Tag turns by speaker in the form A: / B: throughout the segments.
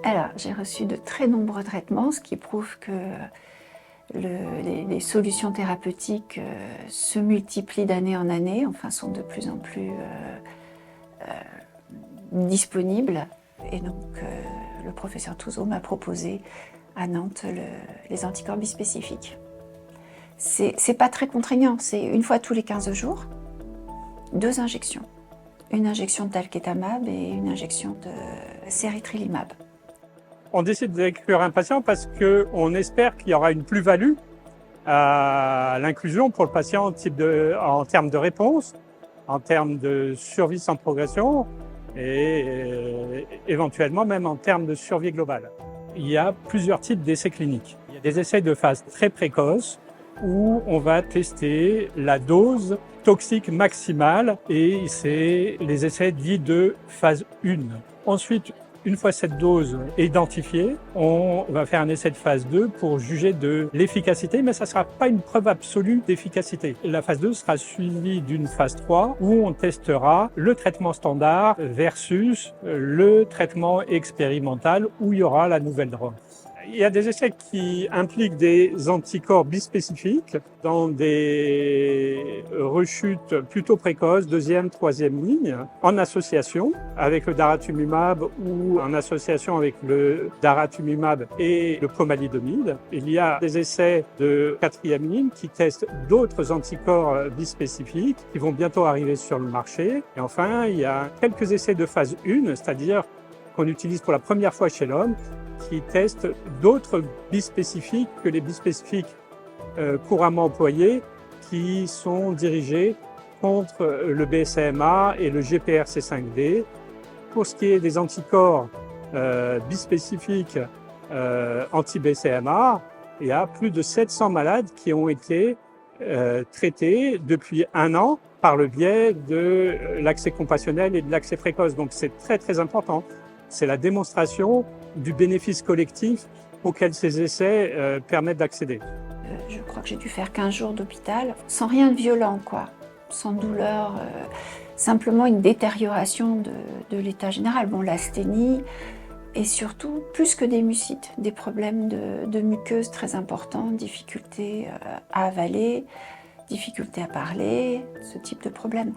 A: Alors, j'ai reçu de très nombreux traitements, ce qui prouve que les solutions thérapeutiques se multiplient d'année en année, enfin sont de plus en plus disponibles. Et donc, le professeur Touzeau m'a proposé à Nantes les anticorps bispécifiques. C'est pas très contraignant, c'est une fois tous les 15 jours, 2 injections. Une injection de talquetamab et une injection de séritrilumab.
B: On décide d'inclure un patient parce qu'on espère qu'il y aura une plus-value à l'inclusion pour le patient en termes de réponse, en termes de survie sans progression et éventuellement même en termes de survie globale. Il y a plusieurs types d'essais cliniques. Il y a des essais de phase très précoce où on va tester la dose toxique maximale et c'est les essais dits de phase 1. Ensuite, une fois cette dose identifiée, on va faire un essai de phase 2 pour juger de l'efficacité, mais ça ne sera pas une preuve absolue d'efficacité. La phase 2 sera suivie d'une phase 3 où on testera le traitement standard versus le traitement expérimental où il y aura la nouvelle drogue. Il y a des essais qui impliquent des anticorps bispécifiques dans des rechutes plutôt précoces, deuxième, troisième ligne, en association avec le daratumumab ou en association avec le daratumumab et le pomalidomide. Il y a des essais de quatrième ligne qui testent d'autres anticorps bispécifiques qui vont bientôt arriver sur le marché. Et enfin, il y a quelques essais de phase 1, c'est-à-dire qu'on utilise pour la première fois chez l'homme, qui testent d'autres bispécifiques que les bispécifiques couramment employés, qui sont dirigés contre le BCMA et le GPRC5D. Pour ce qui est des anticorps bispécifiques anti-BCMA, il y a plus de 700 malades qui ont été traités depuis 1 an par le biais de l'accès compassionnel et de l'accès précoce. Donc c'est très très important. C'est la démonstration du bénéfice collectif auquel ces essais permettent d'accéder.
A: Je crois que j'ai dû faire 15 jours d'hôpital, sans rien de violent, quoi. Sans douleur, simplement une détérioration de l'état général. Bon, l'asthénie et surtout, plus que des mucites, des problèmes de muqueuse très importants, difficulté à avaler, difficulté à parler, ce type de problème.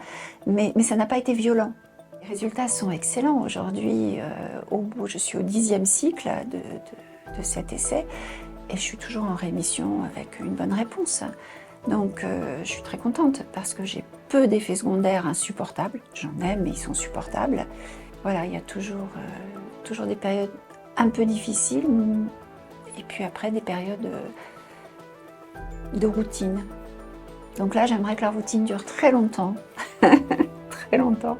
A: Mais ça n'a pas été violent. Les résultats sont excellents. Aujourd'hui, je suis au 10e cycle de cet essai et je suis toujours en rémission avec une bonne réponse. Donc je suis très contente parce que j'ai peu d'effets secondaires insupportables. J'en ai, mais ils sont supportables. Voilà, il y a toujours des périodes un peu difficiles et puis après des périodes de routine. Donc là, j'aimerais que la routine dure très longtemps, très longtemps.